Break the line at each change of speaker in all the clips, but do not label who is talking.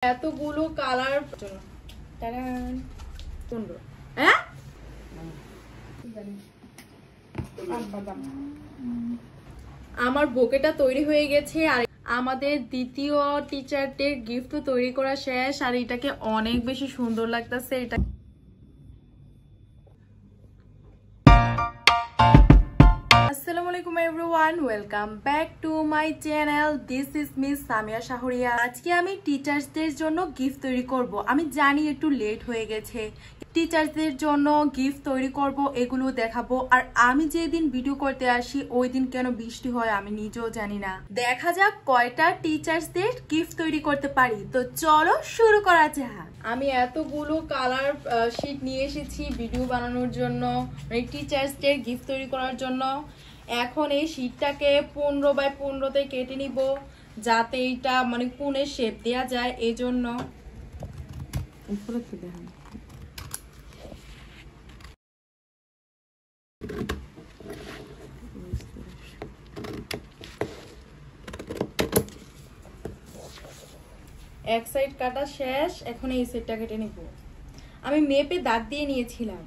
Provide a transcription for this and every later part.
এতগুলো কালার হ্যাঁ আমার বোকেটা তৈরি হয়ে গেছে আর আমাদের দ্বিতীয় টিচার ডে গিফট তৈরি করা শেষ আর এটাকে অনেক বেশি সুন্দর লাগতেছে। এটা আসসালামু আলাইকুম everyone, welcome back to my channel. This is miss Samia Shahria. আজকে আমি টিচার্সদের জন্য গিফট তৈরি করব। আমি জানি একটু লেট হয়ে গেছে, টিচার্সদের জন্য গিফট তৈরি করব, এগুলো দেখাবো। আর আমি যেদিন ভিডিও করতে আসি ওই দিন কেন বৃষ্টি হয় আমি নিজেও জানি না। দেখা যাক কয়টা টিচার্সদের গিফট তৈরি করতে পারি। তো চলো শুরু করা যাক। আমি এতগুলো কালার শিট নিয়ে এসেছি ভিডিও বানানোর জন্য, মানে টিচার্সদের গিফট তৈরি করার জন্য। এখন এই শিটটাকে 15x15 কেটে নিব যাতে এটা মানে কোণের শেপ দেওয়া যায়। এই জন্য এক সাইড কাটা শেষ, এখন এই সাইডটা কেটে নিব। আমি মেপে দাগ দিয়ে নিয়েছিলাম।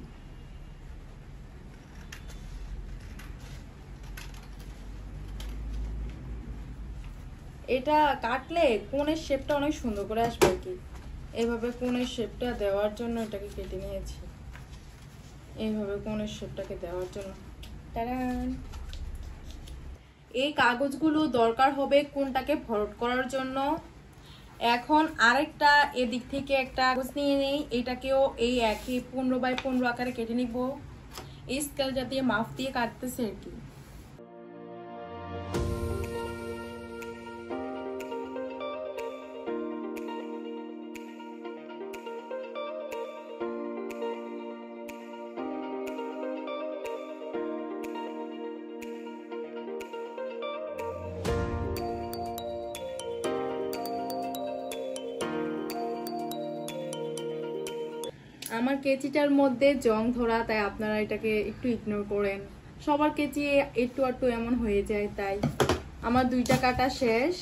এটা কাটলে কোণের শেপটা অনেক সুন্দর করে আসবে আর কি। এইভাবে কোণের শেপটা দেওয়ার জন্য এটাকে কেটে নিয়েছি। এইভাবে কোণের শেপটাকে দেওয়ার জন্য এই কাগজগুলো দরকার হবে কোণটাকে ভরাট করার জন্য। এখন আরেকটা এদিক থেকে একটা কাগজ নিয়ে নেই, এটাকেও এই একই 15x15 আকারে কেটে নিব। এই স্কেল দিয়ে মাপ দিয়ে কাটতেছে আর কি। আমার কেচিটার মধ্যে জং ধরা, তাই আপনারা এটাকে একটু ইগনোর করেন। সবার কেচি একটু একটু এমন হয়ে যায়, তাই আমার দুইটা কাটা শেষ।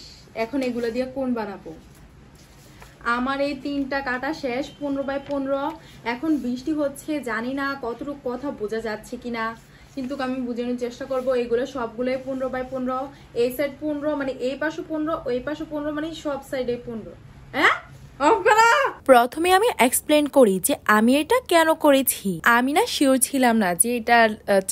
এখন এগুলো দিয়ে কোণ বানাবো। আমার এই তিনটা কাটা শেষ 15x15। এখন বৃষ্টি হচ্ছে, জানি না কতটুকু কথা বোঝা যাচ্ছে কিনা, কিন্তু আমি বোঝানোর চেষ্টা করব। এগুলো সবগুলোই 15x15। এই সাইড 15 মানে এই পাশে 15, ওই পাশে 15 মানে সব সাইডে 15। হ্যাঁ, প্রথমে আমি এক্সপ্লেন করি যে আমি এটা কেন করেছি। আমি না শিওর ছিলাম না যে এটা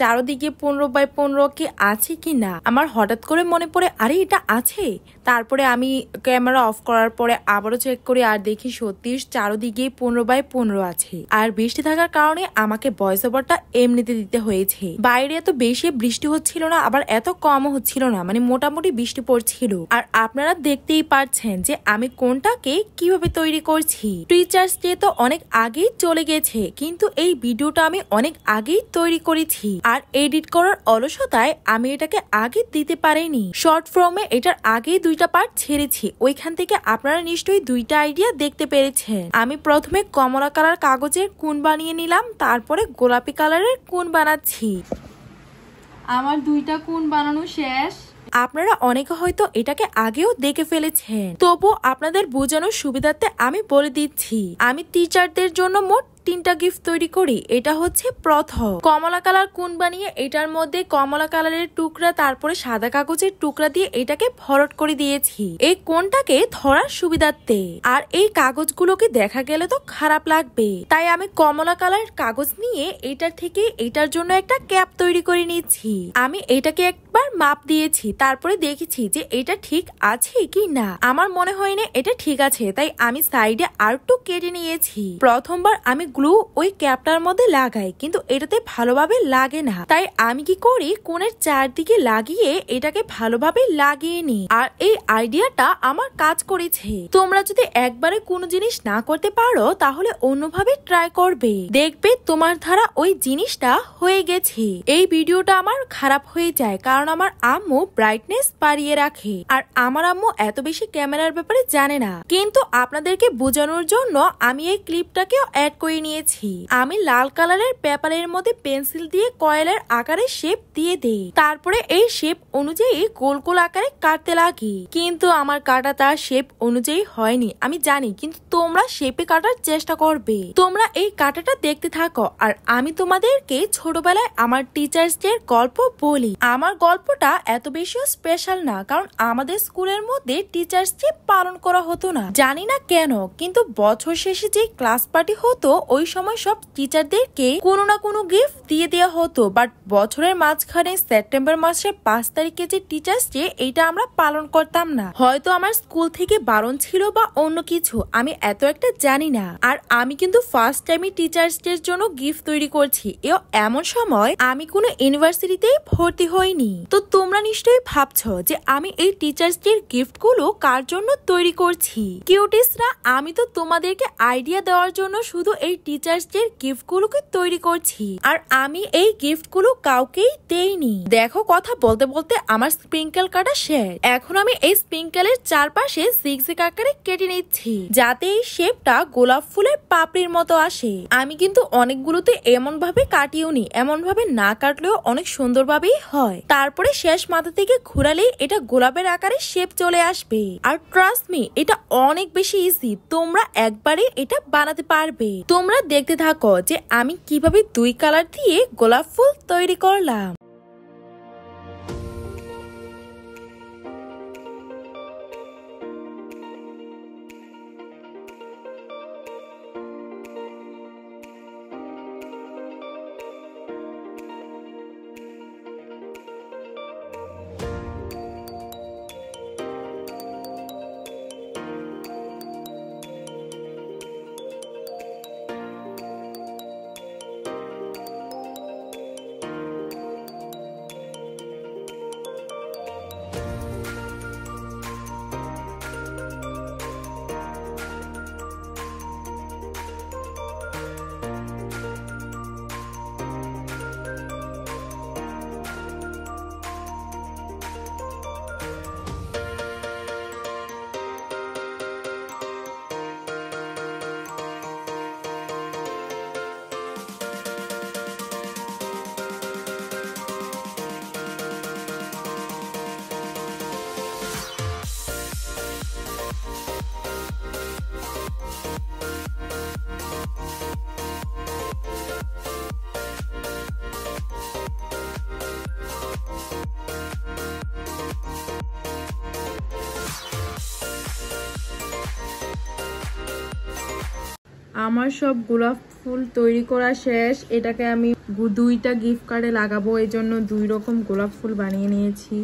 চারদিকে 15x15 কি আছে কি না। আমার হঠাৎ করে মনে পড়ে আরে এটা আছে। তারপরে আমি ক্যামেরা অফ করার পরে আবারও চেক করি আর দেখি সত্যি চারদিকে 15x15 আছে। আর বৃষ্টি থাকার কারণে আমাকে ভয়েস ওভারটা এমনিতে দিতে হয়েছে। বাইরে এত বেশি বৃষ্টি হচ্ছিল না, আবার এত কমও হচ্ছিল না, মানে মোটামুটি বৃষ্টি পড়ছিল। আর আপনারা দেখতেই পাচ্ছেন যে আমি কোনটাকে কিভাবে তৈরি করছি। টিচার্স ডে তো অনেক আগেই চলে গেছে, কিন্তু এই ভিডিওটা আমি অনেক আগেই তৈরি করেছি। আর এডিট করার অলসতায় আমি এটাকে আগে দিতে পারিনি। শর্ট ফর্মে এটার আগেই দুইটা পার্ট ছেড়েছি, ওইখান থেকে আপনারা নিশ্চয়ই দুইটা আইডিয়া দেখতে পেরেছেন। আমি প্রথমে কমলা কালার কাগজের কোণ বানিয়ে নিলাম, তারপরে গোলাপি কালারের কোণ বানাচ্ছি। আমার দুইটা কোণ বানানো শেষ। আপনারা অনেকে হয়তো এটাকে আগেও দেখে ফেলেছেন, তবু আপনাদের বোঝানোর সুবিধার্থে আমি বলে দিচ্ছি। আমি টিচারদের জন্য মোট 3টা গিফট তৈরি করি। এটা হচ্ছে প্রথম কমলা কালার কোণ বানিয়ে এটার মধ্যে কমলা কালারের টুকরা তারপরে সাদা কাগজের টুকরা দিয়ে এটাকে ভরাট করে দিয়েছি এই কোণটাকে ধরার সুবিধার্থে। আর এই কাগজগুলোকে দেখা গেলে তো খারাপ লাগবে, তাই আমি কমলা কালার কাগজ নিয়ে এটার থেকে এটার জন্য একটা ক্যাপ তৈরি করে নিচ্ছি। আমি এটাকে একবার মাপ দিয়েছি, তারপরে দেখেছি যে এটা ঠিক আছে কি না। আমার মনে হয় না এটা ঠিক আছে, তাই আমি সাইডে আর একটু কেটে নিয়েছি। প্রথমবার আমি গ্লু ওই ক্যাপটার মধ্যে লাগাই, কিন্তু এটাতে ভালোভাবে লাগে না, তাই আমি কি করি কোণের চারদিকে লাগিয়ে এটাকে ভালোভাবে লাগিয়ে নি। আর এই আইডিয়াটা আমার কাজ করেছে। তোমরা যদি একবারে কোনো জিনিস না করতে পারো তাহলে অন্যভাবে ট্রাই করবে, দেখবে তোমার দ্বারা ওই জিনিসটা হয়ে গেছে। এই ভিডিওটা আমার খারাপ হয়ে যায় কারণ
কারণ আমার আম্মু ব্রাইটনেস বাড়িয়ে রাখে আর আমার আম্মু এত বেশি ক্যামেরার ব্যাপারে জানে না। কিন্তু আপনাদেরকে বোঝানোর জন্য আমি এই ক্লিপটাকেও অ্যাড করে নিয়েছি। আমি লাল কালারের পেপারের মধ্যে পেন্সিল দিয়ে কয়েলের আকারে শেপ দিয়ে দেই, তারপরে এই শেপ অনুযায়ী গোল গোল আকারে কাটতে লাগি। কিন্তু আমার কাটা তার শেপ অনুযায়ী হয়নি আমি জানি, কিন্তু তোমরা শেপে কাটার চেষ্টা করবে। তোমরা এই কাটাটা দেখতে থাকো আর আমি তোমাদেরকে ছোটবেলায় আমার টিচার্স ডে গল্প বলি। আমার গল্পটা এত বেশি স্পেশাল না, কারণ আমাদের স্কুলের মধ্যে টিচার্স ডে পালন করা হতো না, জানি না কেন। কিন্তু বছর শেষে যে ক্লাস পার্টি হতো ওই সময় সব টিচারদেরকে কোনো না কোনো গিফট দিয়ে দেওয়া হতো। বাট বছরের মাঝখানে সেপ্টেম্বর মাসের 5 তারিখে যে টিচার্স ডে এইটা আমরা পালন করতাম না। হয়তো আমার স্কুল থেকে বারণ ছিল বা অন্য কিছু, আমি এত একটা জানি না। আর আমি কিন্তু ফার্স্ট টাইমই টিচার্স ডে এর জন্য গিফট তৈরি করছি। এমন সময় আমি কোনো ইউনিভার্সিটিতেই ভর্তি হইনি। তো তোমরা নিশ্চয়ই ভাবছো যে আমি এই টিচার্স ডে এর গিফট গুলো কার জন্য তৈরি করছি। কিউটিসরা, আমি তো তোমাদেরকে আইডিয়া দেওয়ার জন্য শুধু এই টিচার্স ডে এর গিফট গুলোকে তৈরি করছি, আর আমি এই গিফট গুলো কাউকেই দেইনি। দেখো, কথা বলতে বলতে আমার স্প্রিঙ্কেল কাটা শেষ। এখন আমি এই স্প্রিঙ্কেলের চারপাশে জিগজ্যাগ আকারে কেটে নিচ্ছি, যাতে এই শেপটা গোলাপ ফুলের পাপড়ির মতো আসে। আমি কিন্তু অনেকগুলোতে এমন ভাবে কাটিওনি, এমন ভাবে না কাটলেও অনেক সুন্দর ভাবেই হয়। তারপরে শেষ মাথা থেকে ঘুরালেই এটা গোলাপের আকারে শেপ চলে আসবে। আর ট্রাস্ট মি, এটা অনেক বেশি ইজি, তোমরা একবারে এটা বানাতে পারবে। তোমরা দেখতে থাকো যে আমি কিভাবে 2 কালার দিয়ে গোলাপ ফুল তৈরি করলাম।
আমার সব গোলাপ ফুল তৈরি করা শেষ। এটাকে আমি 2টা গিফট কার্ডে লাগাবো, এই জন্য 2 রকম গোলাপ ফুল বানিয়ে নিয়েছি।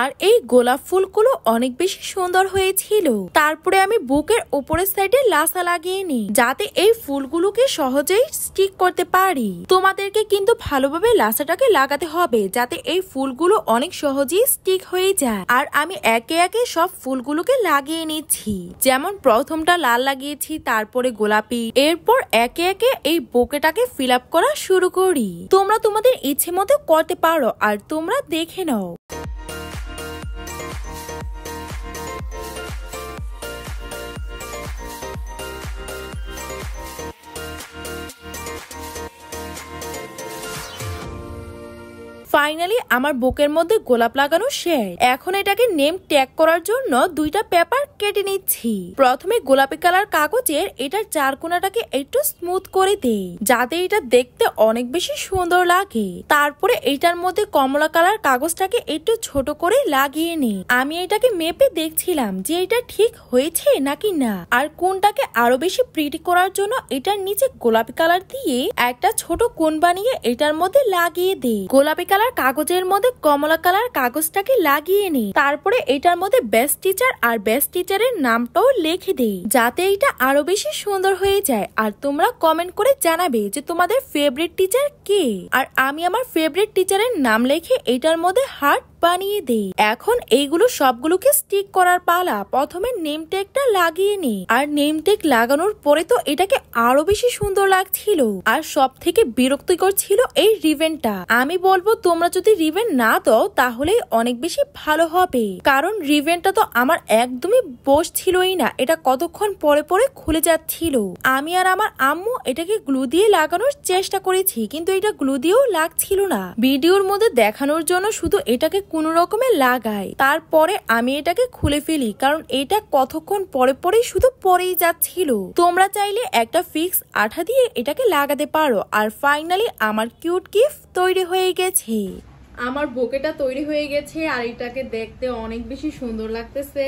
আর এই গোলাপ ফুলগুলো অনেক বেশি সুন্দর হয়েছিল। তারপরে আমি বুকের উপরের সাইডে লাসা লাগিয়ে নিই, যাতে এই ফুলগুলোকে সহজেই স্টিক করতে পারি। তোমাদেরকে কিন্তু ভালোভাবে লাসাটাকে লাগাতে হবে, যাতে এই ফুলগুলো অনেক সহজেই স্টিক হয়ে যায়। আর আমি একে একে সব ফুলগুলোকে লাগিয়ে নিচ্ছি। যেমন প্রথমটা লাল লাগিয়েছি, তারপরে গোলাপি, এরপর একে একে এই বুকেটাকে ফিল আপ করা শুরু করি। তোমরা তোমাদের ইচ্ছে মতো করতে পারো, আর তোমরা দেখে নাও। ফাইনালি আমার বুকের মধ্যে গোলাপ লাগানো শেষ। এখন এটাকে নেম ট্যাগ করার জন্য 2টা পেপার কেটে নিচ্ছি। প্রথমে গোলাপি কালার কাগজের এটার 4 কোণাটাকে একটু স্মুথ করে দেই, যাতে এটা দেখতে অনেক বেশি সুন্দর লাগে। তারপরে এটার মধ্যে কমলা কালার কাগজটাকে একটু ছোট করে লাগিয়ে নিই। আমি এটাকে মেপে দেখছিলাম যে এটা ঠিক হয়েছে নাকি না, আর কোনটাকে আরো বেশি প্রিটি করার জন্য এটার নিচে গোলাপি কালার দিয়ে একটা ছোট কোণ বানিয়ে এটার মধ্যে লাগিয়ে দেই। গোলাপি কালার কাগজের মধ্যে কমলা কালার কাগজটাকে লাগিয়ে নিই। তারপরে এটার মধ্যে বেস্ট টিচার আর বেস্ট টিচারের নামটাও লিখে দেই, যাতে এটা আরো বেশি সুন্দর হয়ে যায়। আর তোমরা কমেন্ট করে জানাবে যে তোমাদের ফেভারিট টিচার কে। আর আমি আমার ফেভারিট টিচারের নাম লিখে এটার মধ্যে হার্ট বানিয়ে দেই। এখন এইগুলো সবগুলোকে স্টিক করার পালা। প্রথমে নেম ট্যাগটা লাগিয়ে নি, আর নেম ট্যাগ লাগানোর পরে তো এটাকে আরো বেশি সুন্দর লাগছিল। আর সব থেকে বিরক্তিকর ছিল এই রিবেনটা। আমি বলবো তোমরা যদি রিবেন না দাও তাহলে অনেক বেশি ভালো হবে, কারণ রিবেনটা তো আমার একদমই বসছিলই না। এটা কতক্ষণ পরে পরে খুলে যাচ্ছিল। আমি আর আমার আম্মু এটাকে গ্লু দিয়ে লাগানোর চেষ্টা করেছি, কিন্তু এটা গ্লু দিয়েও লাগছিল না। ভিডিওর মধ্যে দেখানোর জন্য শুধু এটাকে কোনো রকমে লাগাই, তারপরে আমি এটাকে খুলে ফেলি, কারণ এটা কতক্ষণ পরে পরে শুধু পরেই যাচ্ছিল। তোমরা চাইলে একটা ফিক্স আঠা দিয়ে এটাকে লাগাতে পারো। আর ফাইনালি আমার কিউট গিফট তৈরি হয়ে গেছে।
আমার বোকেটা তৈরি হয়ে গেছে, আর এটাকে দেখতে অনেক বেশি সুন্দর লাগতেছে।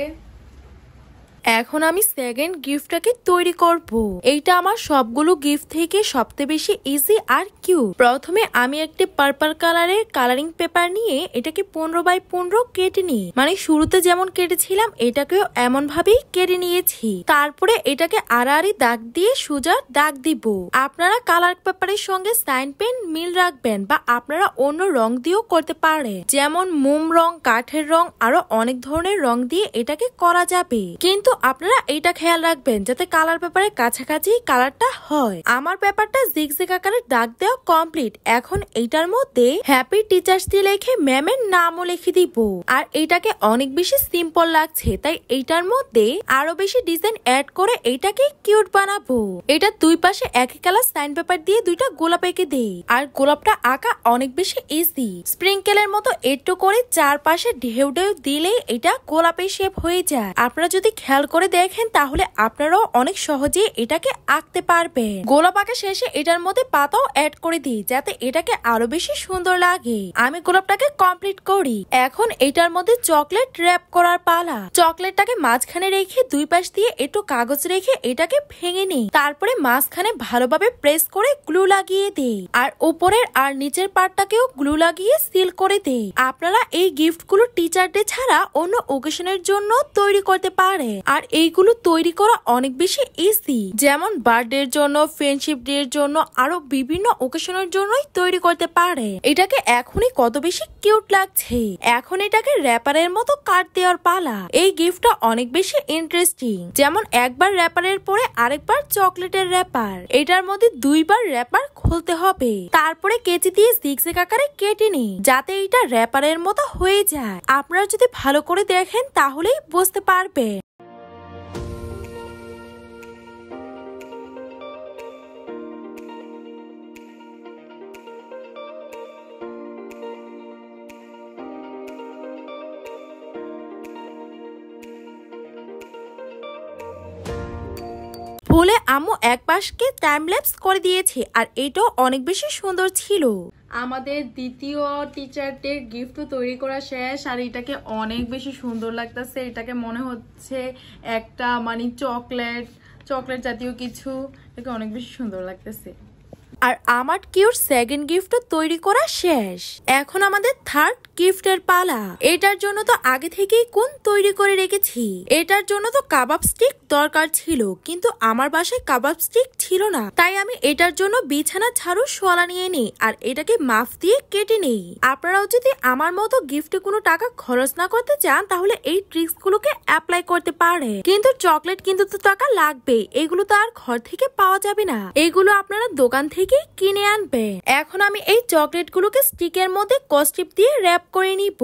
এখন আমি সেকেন্ড গিফটটাকে তৈরি করব। এইটা আমার সবগুলো গিফট থেকে সবচেয়ে বেশি ইজি আর কিউট। প্রথমে আমি একটা পার্পল কালারের কালারিং পেপার নিয়ে এটাকে 15x15 কেটে নিই, মানে শুরুতে যেমন কেটেছিলাম এটাকেও এমন ভাবেই কেটে নিয়েছি। তারপরে এটাকে আড়াআড়ি দাগ দিয়ে সোজা দাগ দিব। আপনারা কালার পেপারের সঙ্গে সাইন পেন মিল রাখবেন, বা আপনারা অন্য রং দিয়েও করতে পারেন, যেমন মোম রং, কাঠের রং, আরো অনেক ধরনের রং দিয়ে এটাকে করা যাবে। কিন্তু আপনারা এইটা খেয়াল রাখবেন যাতে কালার পেপারের কাছাকাছি কালারটা হয়। আমার পেপারটা জিগজ্যাগ আকারে দাগ দেওয়া কমপ্লিট। এখন এইটার মধ্যে হ্যাপি টিচার্স ডে লিখে ম্যামের নামও লিখে দিব। আর এইটাকে অনেক বেশি সিম্পল লাগছে, তাই এইটার মধ্যে আরো বেশি ডিজাইন অ্যাড করে এইটাকে কিউট বানাবো। এটা দুই পাশে একই কালার সাইন পেপার দিয়ে দুইটা গোলাপ এঁকে দেই। আর গোলাপটা আঁকা অনেক বেশি ইজি। স্প্রিঙ্কেলের মতো একটু করে চারপাশে ঢেউ ঢেউ দিলেই এটা গোলাপের শেপ হয়ে যায়। আপনারা যদি খেয়াল করে দেখেন তাহলে আপনারাও অনেক সহজে এটাকে আঁকতে পারবেন। গোলাপ আঁকা শেষে এটার মধ্যে পাতাও অ্যাড করে দিই যাতে এটাকে আরো বেশি সুন্দর লাগে। আমি গোলাপটাকে কমপ্লিট করি। এখন এটার মধ্যে চকলেট র‍্যাপ করার পালা। চকলেটটাকে মাঝখানে রেখে দুই পাশ দিয়ে একটু কাগজ রেখে এটাকে ভেঙে নিই। তারপরে মাঝখানে ভালোভাবে প্রেস করে গ্লু লাগিয়ে দেই, আর উপরের আর নিচের পার্টটাকেও গ্লু লাগিয়ে সিল করে দেই। আপনারা এই গিফটগুলো টিচার ডে ছাড়া অন্য ওকেশনের জন্য তৈরি করতে পারেন। আর এইগুলো তৈরি করা অনেক বেশি ইজি, যেমন বার্থডে এর জন্য, ফ্রেন্ডশিপ ডে এর জন্য, আরো বিভিন্ন ওকেশনের জন্যই তৈরি করতে পারে। এটাকে এখনই কত বেশি কিউট লাগছে। এখন এটাকে র‍্যাপারের মতো কাট দেওয়ার পালা। এই গিফটটা অনেক বেশি ইন্টারেস্টিং, যেমন একবার র‍্যাপারের পরে আরেকবার চকলেটের র‍্যাপার। এটার মধ্যে দুইবার র‍্যাপার খুলতে হবে, তারপরে কেচি দিয়ে জিগজ্যাগ আকারে কেটে নিই যাতে এটা র‍্যাপারের মতো হয়ে যায়। আপনারা যদি ভালো করে দেখেন তাহলেই বুঝতে পারবেন। ভুলে আম্মু এক পাশকে টাইম ল্যাপস করে দিয়েছে, আর এটাও অনেক বেশি সুন্দর ছিল।
আমাদের দ্বিতীয় টিচার ডে গিফট তৈরি করা শেষ, আর এটাকে অনেক বেশি সুন্দর লাগতেছে। এটাকে মনে হচ্ছে একটা মানে চকলেট জাতীয় কিছু। এটাকে অনেক বেশি সুন্দর লাগতেছে।
আর আমার কিউট সেকেন্ড গিফট তৈরি করা শেষ। এখন আমাদের থার্ড গিফটের পালা। এটার জন্য তো আগে থেকেই কোন তৈরি করে রেখেছি। এটার জন্য তো কাবাব স্টিক দরকার ছিল, কিন্তু আমার বাসায় কাবাব স্টিক ছিল না, তাই আমি এটার জন্য বিছানা ঝাড়ু শোলা নিয়ে নিই আর এটাকে মাপ দিয়ে কেটে নেই। আপনারাও যদি আমার মতো গিফটে কোনো টাকা খরচ না করতে চান তাহলে এই ট্রিক্স গুলোকে অ্যাপ্লাই করতে পারে। কিন্তু চকলেট কিন্তু তো টাকা লাগবে, এগুলো তো আর ঘর থেকে পাওয়া যাবে না, এগুলো আপনারা দোকান থেকে কিনে আনবে। এখন আমি এই চকলেট গুলোকে স্টিকের মধ্যে কস্টিপ দিয়ে র‍্যাপ করে নিব।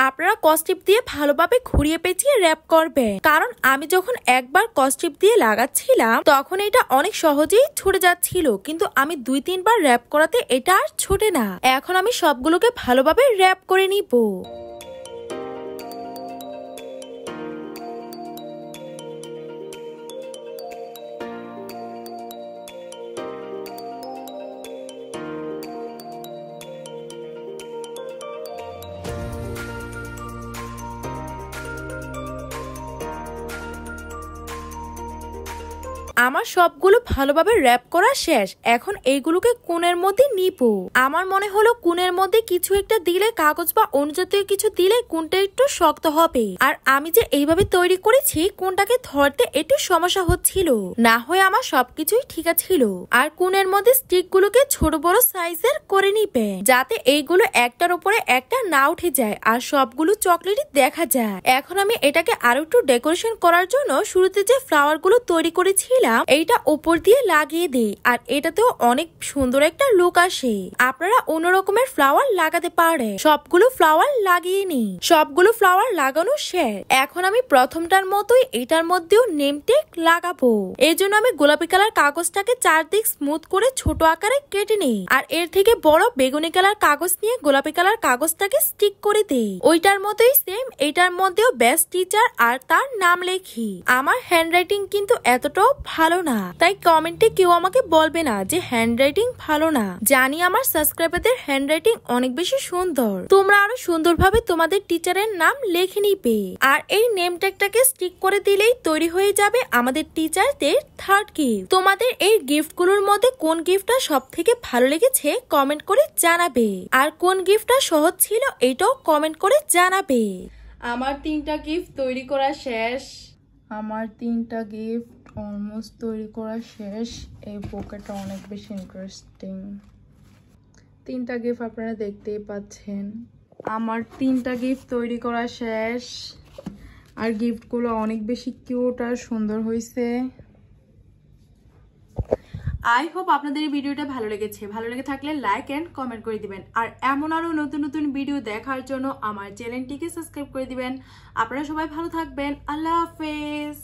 আপনারা কস্টিপ দিয়ে ভালোভাবে ঘুরিয়ে পেঁচিয়ে র‍্যাপ করবে, কারণ আমি যখন একবার কস্টিপ দিয়ে লাগাচ্ছিলাম তখন এটা অনেক সহজেই ছুটে যাচ্ছিল, কিন্তু আমি 2-3 বার র‍্যাপ করাতে এটা আর ছুটে না। এখন আমি সবগুলোকে ভালোভাবে র‍্যাপ করে নিব। আমার সবগুলো ভালোভাবে র‍্যাপ করা শেষ। এখন এইগুলোকে কোণের মধ্যে নিব। আমার মনে হলো কোণের মধ্যে কিছু একটা দিলে, কাগজ বা অন্য জাতীয় কিছু দিলে কোণটা একটু শক্ত হবে। আর আমি যে এইভাবে তৈরি করেছি কোণটাকে ধরতে একটু সমস্যা হচ্ছিল, না হয় আমার সবকিছুই ঠিক ছিল। আর কোণের মধ্যে স্টিক গুলোকে ছোট বড় সাইজের করে নিবে, যাতে এইগুলো একটার উপরে একটা না উঠে যায় আর সবগুলো চকলেটই দেখা যায়। এখন আমি এটাকে আরো একটু ডেকোরেশন করার জন্য শুরুতে যে ফ্লাওয়ার গুলো তৈরি করেছিলাম এইটা উপর দিয়ে লাগিয়ে দিই, আর এটাতেও অনেক সুন্দর একটা লুক আসে। আপনারা অন্য রকমের ফ্লাওয়ার লাগাতে পারেন। সবগুলো ফ্লাওয়ার লাগিয়ে নি। সবগুলো ফ্লাওয়ার লাগানো শেষ। এখন আমি প্রথমটার মতোই এটার মধ্যেও নেম ট্যাগ লাগাবো। এর জন্য আমি গোলাপি কালার কাগজটাকে চারদিক স্মুথ করে ছোট আকারে কেটে নিই, আর এর থেকে বড় বেগুনি কালার কাগজ নিয়ে গোলাপি কালার কাগজটাকে স্টিক করে দিই। ওইটার মতোই সেম এটার মধ্যেও বেস্ট টিচার আর তার নাম লেখি। আমার হ্যান্ডরাইটিং কিন্তু এতটাও ভালো না, তাই কমেন্টে কেউ আমাকে বলবে না যে হ্যান্ডরাইটিং ভালো না। জানি আমার সাবস্ক্রাইবারদের হ্যান্ডরাইটিং অনেক বেশি সুন্দর। তোমরা আরো সুন্দরভাবে তোমাদের টিচারের নাম লিখে নিবে। আর এই নেম ট্যাগটাকে স্টিক করে দিলেই তৈরি হয়ে যাবে আমাদের টিচারদের থার্ড গিফট। তোমাদের এই গিফট গুলোর মধ্যে কোন গিফটটা সব থেকে ভালো লেগেছে কমেন্ট করে জানাবে, আর কোন গিফটটা সহজ ছিল এটাও কমেন্ট করে জানাবে।
আমার 3টা গিফট তৈরি করা শেষ। আমার 3টা গিফট অলমোস্ট তৈরি করা শেষ। এই পোকেটটা অনেক বেশি ইন্টারেস্টিং। 3টা গিফট আপনারা দেখতেই পাচ্ছেন। আমার 3টা গিফট তৈরি করা শেষ, আর গিফটগুলো অনেক বেশি কিউট আর সুন্দর হয়েছে। আই হোপ আপনাদের এই ভিডিওটা ভালো লেগেছে। ভালো লেগে থাকলে লাইক এন্ড কমেন্ট করে দিবেন, আর এমন আরো নতুন নতুন ভিডিও দেখার জন্য আমার চ্যানেলটিকে সাবস্ক্রাইব করে দিবেন। আপনারা সবাই ভালো থাকবেন। আল্লাহ হাফেজ।